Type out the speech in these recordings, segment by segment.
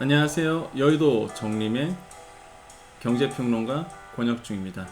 안녕하세요. 여의도 정림의 경제평론가 권혁중입니다.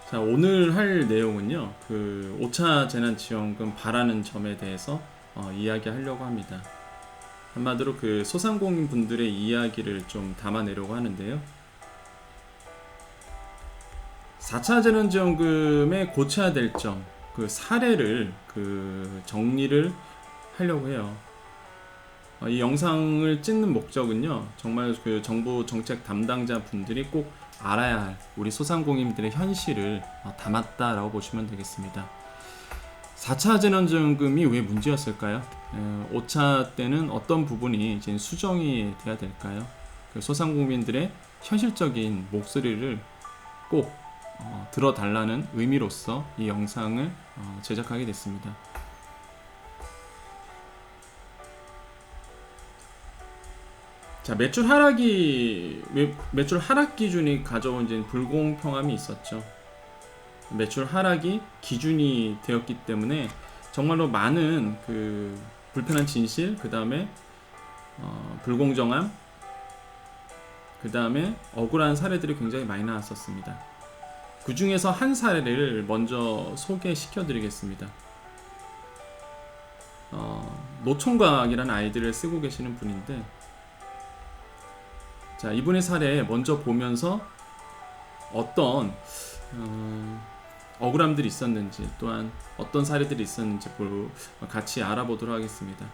자, 오늘 할 내용은요, 5차 재난지원금 바라는 점에 대해서 이야기하려고 합니다. 한마디로 소상공인 분들의 이야기를 좀 담아내려고 하는데요. 4차 재난지원금에 고쳐야 될 점, 사례를 정리를 하려고 해요. 이 영상을 찍는 목적은요, 정말 정부 정책 담당자 분들이 꼭 알아야 할 우리 소상공인들의 현실을 담았다라고 보시면 되겠습니다. 4차 재난지원금이 왜 문제였을까요? 5차 때는 어떤 부분이 이제 수정이 돼야 될까요? 소상공인들의 현실적인 목소리를 꼭 들어달라는 의미로서 이 영상을 제작하게 됐습니다. 자, 매출 하락 기준이 가져온 이제 불공평함이 있었죠. 매출 하락이 기준이 되었기 때문에 정말로 많은 불편한 진실, 그 다음에 불공정함, 그 다음에 억울한 사례들이 굉장히 많이 나왔었습니다. 그 중에서 한 사례를 먼저 소개시켜 드리겠습니다. 노총각이라는 아이디를 쓰고 계시는 분인데, 자, 이분의 사례 먼저 보면서 어떤 억울함들이 있었는지, 또한 어떤 사례들이 있었는지 같이 알아보도록 하겠습니다.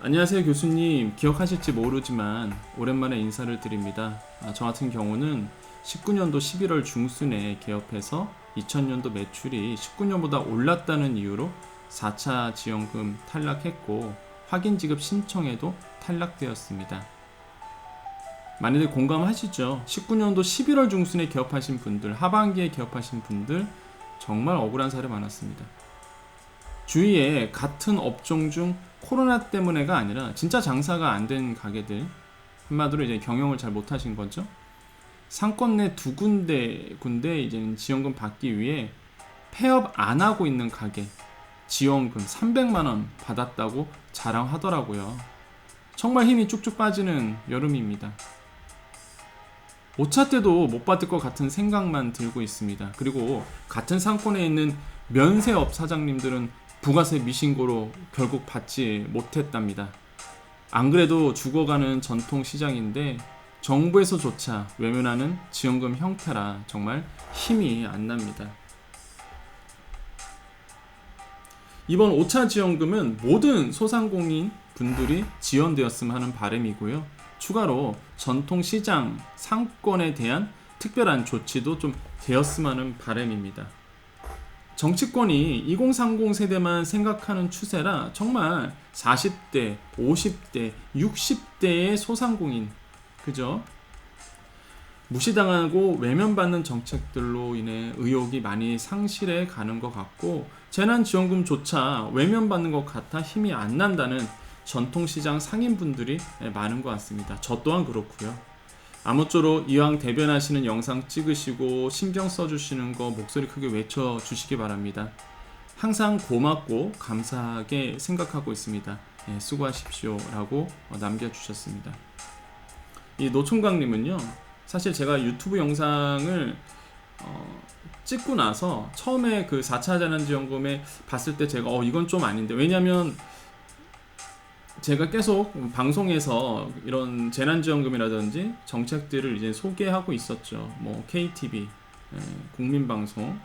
안녕하세요 교수님, 기억하실지 모르지만 오랜만에 인사를 드립니다. 저 같은 경우는 19년도 11월 중순에 개업해서 2000년도 매출이 19년보다 올랐다는 이유로 4차 지원금 탈락했고 확인 지급 신청에도 탈락되었습니다. 많이들 공감하시죠? 19년도 11월 중순에 개업하신 분들, 하반기에 개업하신 분들 정말 억울한 사례 많았습니다. 주위에 같은 업종 중 코로나 때문에가 아니라 진짜 장사가 안 된 가게들, 한마디로 이제 경영을 잘 못하신 거죠. 상권 내 두 군데 이제 지원금 받기 위해 폐업 안 하고 있는 가게 지원금 300만 원 받았다고 자랑하더라고요. 정말 힘이 쭉쭉 빠지는 여름입니다. 5차 때도 못 받을 것 같은 생각만 들고 있습니다. 그리고 같은 상권에 있는 면세업 사장님들은 부가세 미신고로 결국 받지 못했답니다. 안 그래도 죽어가는 전통시장인데 정부에서조차 외면하는 지원금 형태라 정말 힘이 안 납니다. 이번 5차 지원금은 모든 소상공인 분들이 지원되었으면 하는 바람이고요. 추가로 전통시장 상권에 대한 특별한 조치도 좀 되었으면 하는 바람입니다. 정치권이 2030 세대만 생각하는 추세라 정말 40대, 50대, 60대의 소상공인, 그죠? 무시당하고 외면받는 정책들로 인해 의욕이 많이 상실해 가는 것 같고, 재난지원금조차 외면받는 것 같아 힘이 안 난다는 전통시장 상인분들이 많은 것 같습니다. 저 또한 그렇고요. 아무쪼록 이왕 대변하시는 영상 찍으시고 신경 써주시는 거 목소리 크게 외쳐주시기 바랍니다. 항상 고맙고 감사하게 생각하고 있습니다. 수고하십시오 라고 남겨주셨습니다. 이 노총각님은요, 사실 제가 유튜브 영상을 찍고 나서 처음에 4차 재난지원금에 봤을 때 제가 이건 좀 아닌데, 왜냐면 제가 계속 방송에서 이런 재난지원금이라든지 정책들을 이제 소개하고 있었죠. 뭐 KTV, 국민방송,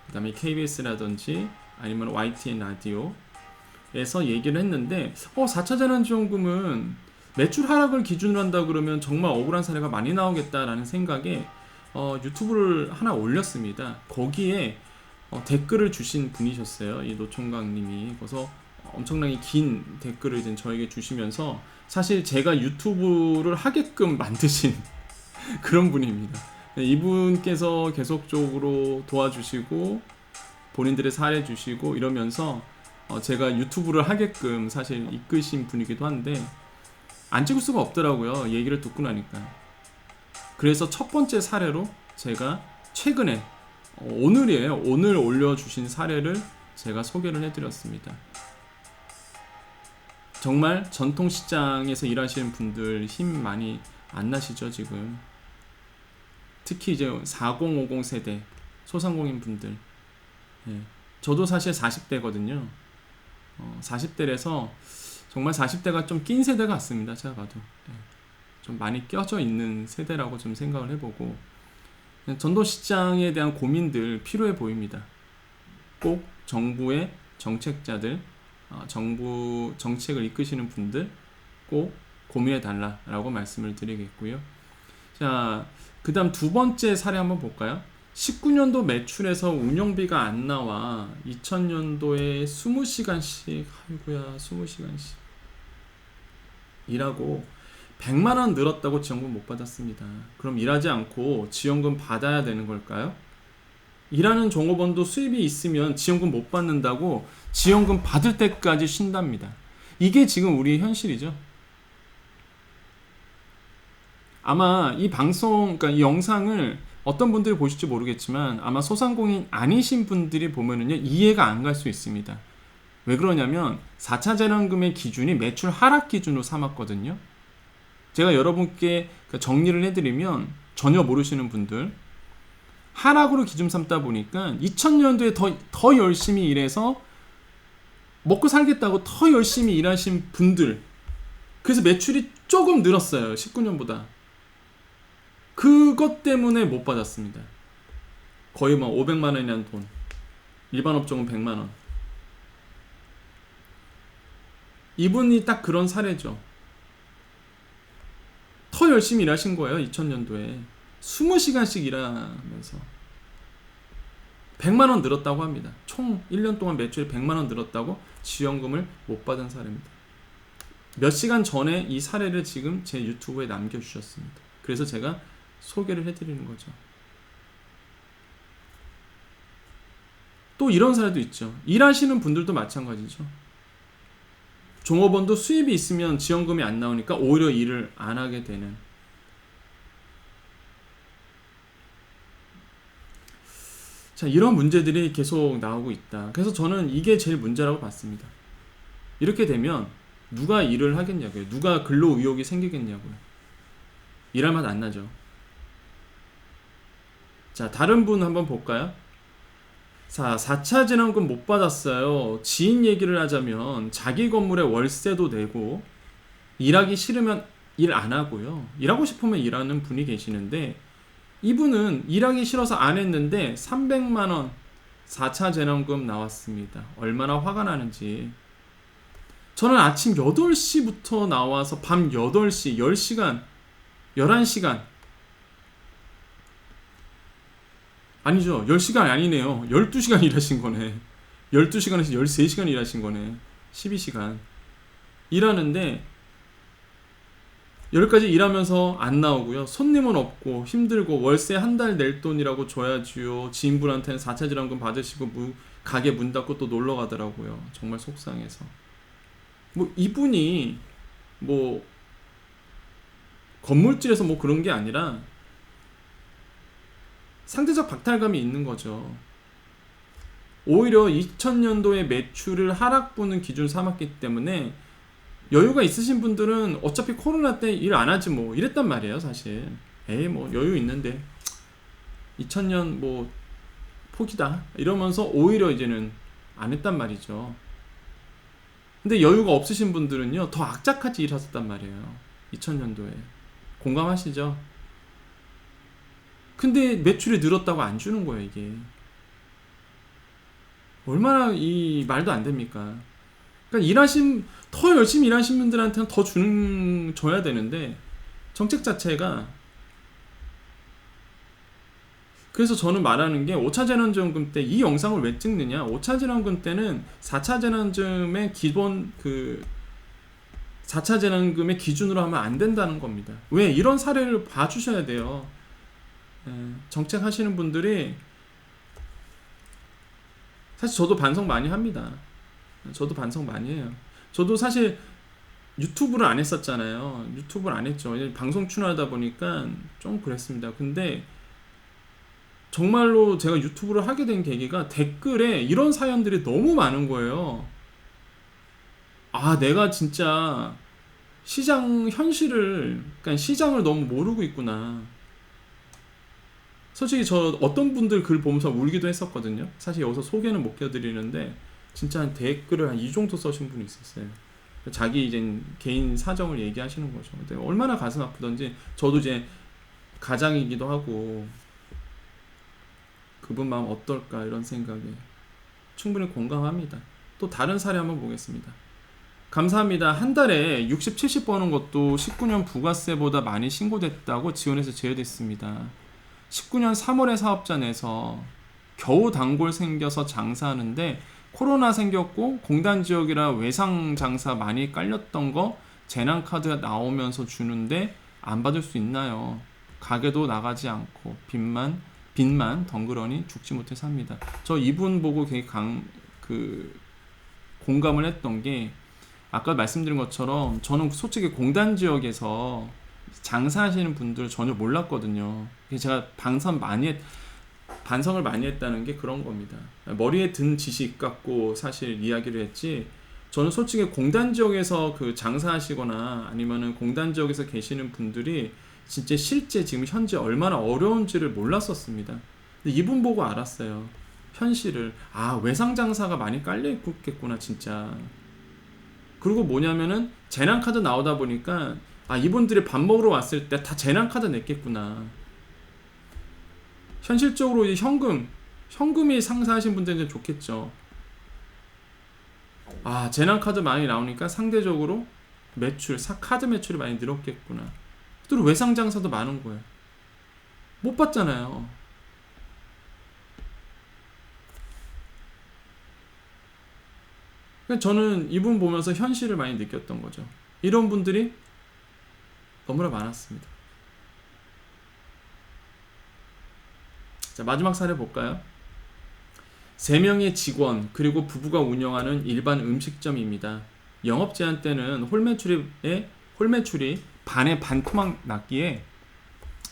그다음에 KBS라든지 아니면 YTN 라디오에서 얘기를 했는데, 4차 재난지원금은 매출 하락을 기준으로 한다 그러면 정말 억울한 사례가 많이 나오겠다라는 생각에 유튜브를 하나 올렸습니다. 거기에 댓글을 주신 분이셨어요. 이 노총각님이. 그래서 엄청나게 긴 댓글을 이제 저에게 주시면서 사실 제가 유튜브를 하게끔 만드신 그런 분입니다. 이분께서 계속적으로 도와주시고 본인들의 사례 주시고 이러면서 제가 유튜브를 하게끔 사실 이끄신 분이기도 한데, 안 찍을 수가 없더라고요. 얘기를 듣고 나니까. 그래서 첫 번째 사례로 제가 최근에 오늘이에요. 오늘 올려주신 사례를 제가 소개를 해드렸습니다. 정말 전통시장에서 일하시는 분들 힘 많이 안 나시죠 지금? 특히 이제 4050 세대 소상공인 분들, 예. 저도 사실 40대거든요. 40대라서 정말 40대가 좀 낀 세대 같습니다. 제가 봐도 좀 많이 껴져 있는 세대라고 좀 생각을 해보고, 전통시장에 대한 고민들 필요해 보입니다. 꼭 정부의 정책자들, 정부 정책을 이끄시는 분들 꼭 고민해 달라라고 말씀을 드리겠고요. 자, 그 다음 두 번째 사례 한번 볼까요? 19년도 매출에서 운영비가 안 나와 2000년도에 20시간씩, 아이고야 20시간씩 일하고 100만원 늘었다고 지원금 못 받았습니다. 그럼 일하지 않고 지원금 받아야 되는 걸까요? 일하는 종업원도 수입이 있으면 지원금 못 받는다고 지원금 받을 때까지 쉰답니다. 이게 지금 우리 현실이죠. 아마 이 방송, 그러니까 이 영상을 어떤 분들이 보실지 모르겠지만 아마 소상공인 아니신 분들이 보면은요, 이해가 안 갈 수 있습니다. 왜 그러냐면 4차 재난금의 기준이 매출 하락 기준으로 삼았거든요. 제가 여러분께 정리를 해드리면 전혀 모르시는 분들, 하락으로 기준 삼다 보니까 2000년도에 더 열심히 일해서 먹고 살겠다고 더 열심히 일하신 분들, 그래서 매출이 조금 늘었어요. 19년보다. 그것 때문에 못 받았습니다. 거의 뭐 500만 원이라는 돈. 일반 업종은 100만 원. 이분이 딱 그런 사례죠. 더 열심히 일하신 거예요. 2000년도에 20시간씩 일하면서 100만 원 늘었다고 합니다. 총 1년 동안 매출이 100만 원 늘었다고 지원금을 못 받은 사례입니다. 몇 시간 전에 이 사례를 지금 제 유튜브에 남겨주셨습니다. 그래서 제가 소개를 해드리는 거죠. 또 이런 사례도 있죠. 일하시는 분들도 마찬가지죠. 종업원도 수입이 있으면 지원금이 안 나오니까 오히려 일을 안 하게 되는. 자, 이런 문제들이 계속 나오고 있다. 그래서 저는 이게 제일 문제라고 봤습니다. 이렇게 되면 누가 일을 하겠냐고요. 누가 근로 의욕이 생기겠냐고요. 일할 맛 안 나죠. 자, 다른 분 한번 볼까요? 자, 4차 재난금 못 받았어요. 지인 얘기를 하자면 자기 건물에 월세도 내고 일하기 싫으면 일 안 하고요. 일하고 싶으면 일하는 분이 계시는데, 이분은 일하기 싫어서 안 했는데 300만 원 4차 재난금 나왔습니다. 얼마나 화가 나는지. 저는 아침 8시부터 나와서 밤 8시, 10시간, 11시간, 아니죠. 10시간 아니네요. 12시간 일하신 거네. 12시간에서 13시간 일하신 거네. 12시간. 일하는데 여기까지 일하면서 안 나오고요. 손님은 없고 힘들고 월세 한 달 낼 돈이라고 줘야지요. 지인분한테는 4차 지원금 받으시고 가게 문 닫고 또 놀러 가더라고요. 정말 속상해서. 뭐 이분이 뭐 건물질에서 뭐 그런 게 아니라 상대적 박탈감이 있는 거죠. 오히려 2000년도에 매출을 하락분은 기준 삼았기 때문에 여유가 있으신 분들은 어차피 코로나 때 일 안 하지 뭐 이랬단 말이에요. 사실 에이 뭐 여유 있는데 2000년 뭐 포기다 이러면서 오히려 이제는 안 했단 말이죠. 근데 여유가 없으신 분들은요 더 악착같이 일하셨단 말이에요. 2000년도에 공감하시죠? 근데 매출이 늘었다고 안 주는 거예요. 이게 얼마나 이 말도 안 됩니까? 그러니까 더 열심히 일하신 분들한테는 더 줘야 되는데 정책 자체가. 그래서 저는 말하는 게 5차 재난지원금 때 이 영상을 왜 찍느냐, 5차 재난금 때는 4차 재난지원금의 기본 4차 재난금의 기준으로 하면 안 된다는 겁니다. 왜? 이런 사례를 봐주셔야 돼요. 정책 하시는 분들이. 사실 저도 반성 많이 합니다. 저도 반성 많이 해요. 저도 사실 유튜브를 안 했었잖아요. 유튜브를 안 했죠. 방송 출연하다 보니까 좀 그랬습니다. 근데 정말로 제가 유튜브를 하게 된 계기가 댓글에 이런 사연들이 너무 많은 거예요. 아, 내가 진짜 시장 현실을, 그러니까 시장을 너무 모르고 있구나. 솔직히 저 어떤 분들 글 보면서 울기도 했었거든요. 사실 여기서 소개는 못 껴드리는데 진짜 한 댓글을 한 이 정도 써신 분이 있었어요. 자기 이제 개인 사정을 얘기하시는 거죠. 근데 얼마나 가슴 아프던지 저도 이제 가장이기도 하고 그분 마음 어떨까 이런 생각에 충분히 공감합니다. 또 다른 사례 한번 보겠습니다. 감사합니다. 한 달에 60, 70 버는 것도 19년 부가세보다 많이 신고됐다고 지원해서 제외됐습니다. 19년 3월에 사업자 내서 겨우 단골 생겨서 장사하는데 코로나 생겼고 공단 지역이라 외상 장사 많이 깔렸던 거 재난카드가 나오면서 주는데 안 받을 수 있나요? 가게도 나가지 않고 빚만 덩그러니 죽지 못해 삽니다. 저 이분 보고 되게 공감을 했던 게 아까 말씀드린 것처럼 저는 솔직히 공단 지역에서 장사하시는 분들 전혀 몰랐거든요. 제가 반성을 많이 했다는 게 그런 겁니다. 머리에 든 지식 갖고 사실 이야기를 했지. 저는 솔직히 공단 지역에서 그 장사하시거나 아니면은 공단 지역에서 계시는 분들이 진짜 실제 지금 현재 얼마나 어려운지를 몰랐었습니다. 근데 이분 보고 알았어요. 현실을. 아, 외상 장사가 많이 깔려 있겠구나 진짜. 그리고 뭐냐면은 재난카드 나오다 보니까 아, 이분들이 밥 먹으러 왔을 때 다 재난카드 냈겠구나. 현실적으로 이제 현금이 상사하신 분들은 좋겠죠. 아, 재난카드 많이 나오니까 상대적으로 카드 매출이 많이 늘었겠구나. 또 외상 장사도 많은 거예요. 못 받잖아요. 저는 이분 보면서 현실을 많이 느꼈던 거죠. 이런 분들이 너무나 많았습니다. 자, 마지막 사례 볼까요? 3명의 직원 그리고 부부가 운영하는 일반 음식점입니다. 영업 제한 때는 홀매출이 반에 반토막 났기에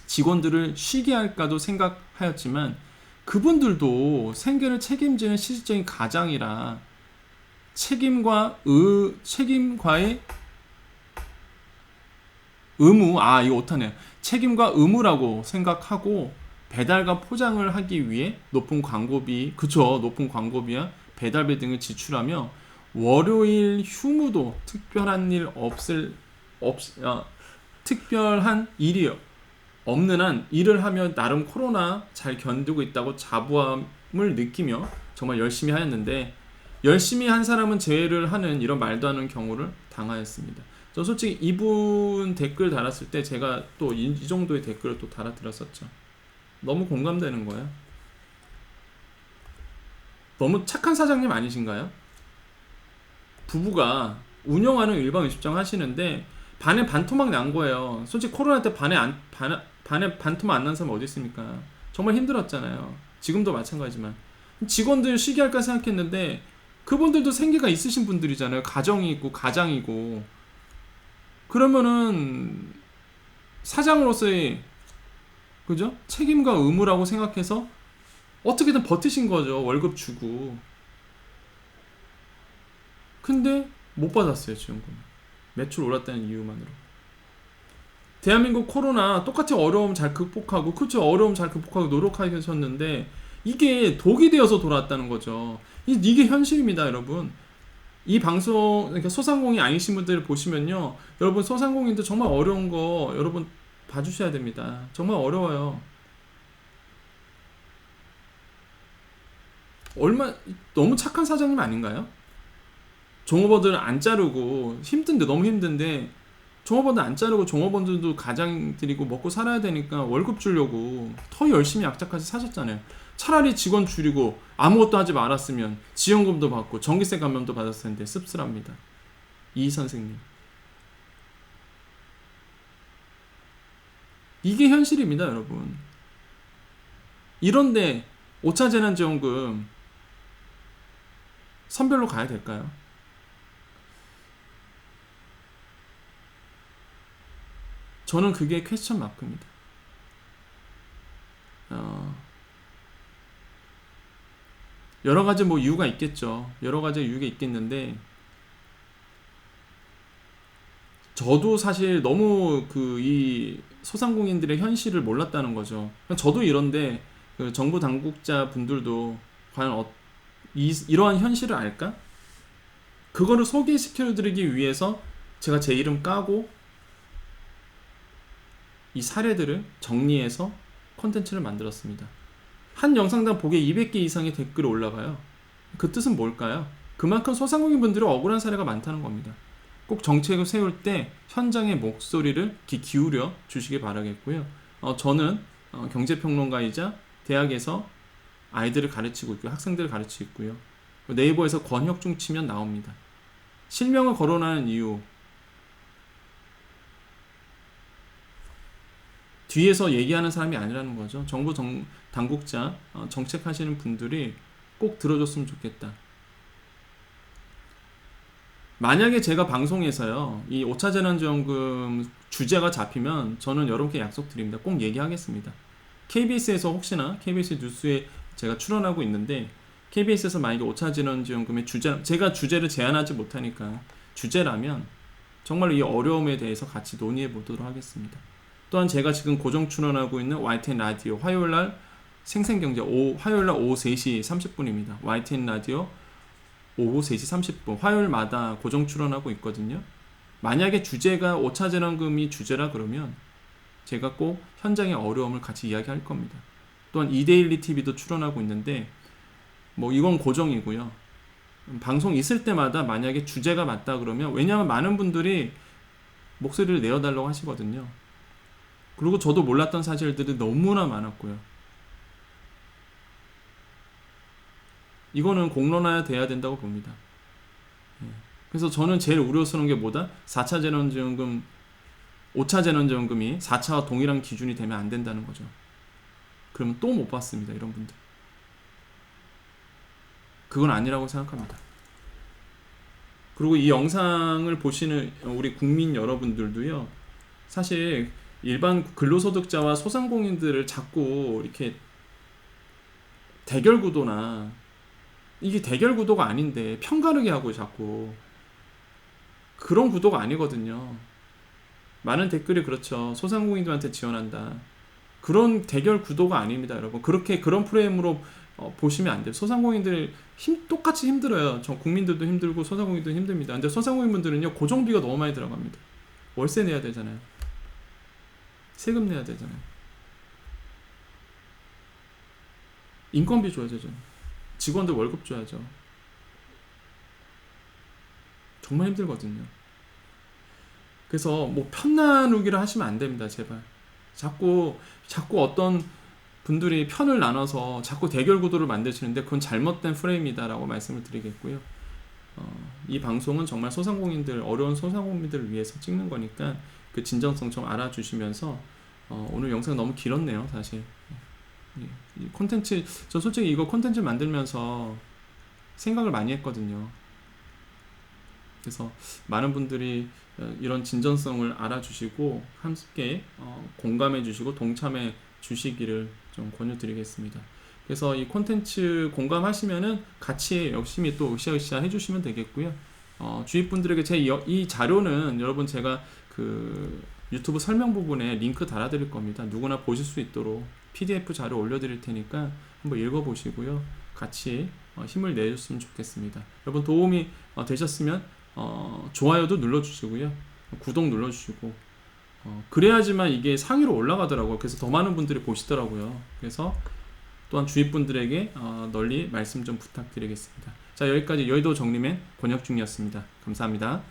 직원들을 쉬게 할까도 생각하였지만 그분들도 생계를 책임지는 실질적인 가장이라 책임과의 의무, 이거 오타네요. 책임과 의무라고 생각하고 배달과 포장을 하기 위해 높은 광고비야 배달비 등을 지출하며 월요일 휴무도 특별한 일이 없는 한 일을 하며 나름 코로나 잘 견디고 있다고 자부함을 느끼며 정말 열심히 하였는데 열심히 한 사람은 제외를 하는 이런 말도 안 되는 경우를 당하였습니다. 저 솔직히 이분 댓글 달았을 때 제가 또 이 정도의 댓글을 또 달아드렸었죠. 너무 공감되는 거예요. 너무 착한 사장님 아니신가요? 부부가 운영하는 일반 음식점 하시는데 반에 반토막 난 거예요. 솔직히 코로나 때 반에 반토막 안 난 사람 어디 있습니까? 정말 힘들었잖아요. 지금도 마찬가지지만 직원들 쉬게 할까 생각했는데 그분들도 생계가 있으신 분들이잖아요. 가정이 있고 가장이고. 그러면은 사장으로서의 그죠? 책임과 의무라고 생각해서 어떻게든 버티신 거죠. 월급 주고. 근데 못 받았어요. 지원금. 매출 올랐다는 이유만으로. 대한민국 코로나 똑같이 어려움 잘 극복하고 어려움 잘 극복하고 노력하셨는데 이게 독이 되어서 돌아왔다는 거죠. 이게 현실입니다, 여러분. 이 방송 그러니까 소상공인 아니신 분들 보시면요, 여러분 소상공인들 정말 어려운 거 여러분 봐주셔야 됩니다. 정말 어려워요. 너무 착한 사장님 아닌가요? 종업원들은 안 자르고 너무 힘든데 종업원들 안 자르고 종업원들도 가장들이고 먹고 살아야 되니까 월급 주려고 더 열심히 악착같이 사셨잖아요. 차라리 직원 줄이고 아무것도 하지 말았으면 지원금도 받고 전기세 감면도 받았을 텐데 씁쓸합니다. 이 선생님. 이게 현실입니다, 여러분. 이런데 5차 재난지원금 선별로 가야 될까요? 저는 그게 퀘스천 마크입니다. 여러 가지 뭐 이유가 있겠죠. 여러 가지 이유가 있겠는데 저도 사실 너무 이 소상공인들의 현실을 몰랐다는 거죠. 저도 이런데 그 정부 당국자 분들도 과연 이러한 현실을 알까? 그거를 소개시켜드리기 위해서 제가 제 이름 까고 이 사례들을 정리해서 콘텐츠를 만들었습니다. 한 영상당 보기에 200개 이상의 댓글이 올라가요. 그 뜻은 뭘까요? 그만큼 소상공인 분들이 억울한 사례가 많다는 겁니다. 꼭 정책을 세울 때 현장의 목소리를 귀 기울여 주시기 바라겠고요. 저는 경제평론가이자 대학에서 아이들을 가르치고 있고 학생들을 가르치고 있고요. 네이버에서 권혁중 치면 나옵니다. 실명을 거론하는 이유, 뒤에서 얘기하는 사람이 아니라는 거죠. 정부 당국자, 정책하시는 분들이 꼭 들어줬으면 좋겠다. 만약에 제가 방송에서요, 이 5차 재난지원금 주제가 잡히면 저는 여러분께 약속드립니다. 꼭 얘기하겠습니다. KBS에서 혹시나 KBS 뉴스에 제가 출연하고 있는데 KBS에서 만약에 5차 재난지원금의 제가 주제를 제안하지 못하니까 주제라면 정말 이 어려움에 대해서 같이 논의해 보도록 하겠습니다. 또한 제가 지금 고정 출연하고 있는 YTN 라디오 화요일날 생생경제 화요일날 오후 3시 30분입니다. YTN 라디오 오후 3시 30분 화요일마다 고정 출연하고 있거든요. 만약에 주제가 5차 재난금이 주제라 그러면 제가 꼭 현장의 어려움을 같이 이야기할 겁니다. 또한 이데일리 TV도 출연하고 있는데 뭐 이건 고정이고요. 방송 있을 때마다 만약에 주제가 맞다 그러면, 왜냐하면 많은 분들이 목소리를 내어달라고 하시거든요. 그리고 저도 몰랐던 사실들이 너무나 많았고요. 이거는 공론화해야 돼야 된다고 봅니다. 그래서 저는 제일 우려스러운 게 뭐다? 4차 재난지원금, 5차 재난지원금이 4차와 동일한 기준이 되면 안 된다는 거죠. 그러면 또 못 받습니다, 이런 분들. 그건 아니라고 생각합니다. 그리고 이 영상을 보시는 우리 국민 여러분들도요, 사실 일반 근로소득자와 소상공인들을 자꾸 이렇게 대결 구도나, 이게 대결 구도가 아닌데 편가르게 하고 자꾸 그런 구도가 아니거든요. 많은 댓글이 그렇죠. 소상공인들한테 지원한다. 그런 대결 구도가 아닙니다, 여러분. 그런 프레임으로 보시면 안 돼요. 소상공인들 똑같이 힘들어요. 저 국민들도 힘들고 소상공인도 힘듭니다. 근데 소상공인분들은요, 고정비가 너무 많이 들어갑니다. 월세 내야 되잖아요. 세금 내야 되잖아요. 인건비 줘야죠. 직원들 월급 줘야죠. 정말 힘들거든요. 그래서 뭐 편나누기를 하시면 안 됩니다, 제발. 자꾸 어떤 분들이 편을 나눠서 자꾸 대결 구도를 만드시는데 그건 잘못된 프레임이다라고 말씀을 드리겠고요. 이 방송은 정말 어려운 소상공인들을 위해서 찍는 거니까 그 진정성 좀 알아주시면서, 오늘 영상 너무 길었네요, 사실. 이 콘텐츠, 저 솔직히 이거 콘텐츠 만들면서 생각을 많이 했거든요. 그래서 많은 분들이 이런 진정성을 알아주시고 함께 공감해 주시고 동참해 주시기를 좀 권유드리겠습니다. 그래서 이 콘텐츠 공감하시면은 같이 열심히 또 으쌰으쌰 해주시면 되겠고요. 주위 분들에게 이 자료는 여러분 제가 그 유튜브 설명 부분에 링크 달아드릴 겁니다. 누구나 보실 수 있도록 PDF 자료 올려드릴 테니까 한번 읽어보시고요. 같이 힘을 내줬으면 좋겠습니다. 여러분 도움이 되셨으면 좋아요도 눌러주시고요. 구독 눌러주시고, 그래야지만 이게 상위로 올라가더라고요. 그래서 더 많은 분들이 보시더라고요. 그래서 또한 주위 분들에게 널리 말씀 좀 부탁드리겠습니다. 자, 여기까지 여의도 정리맨 권혁중이었습니다. 감사합니다.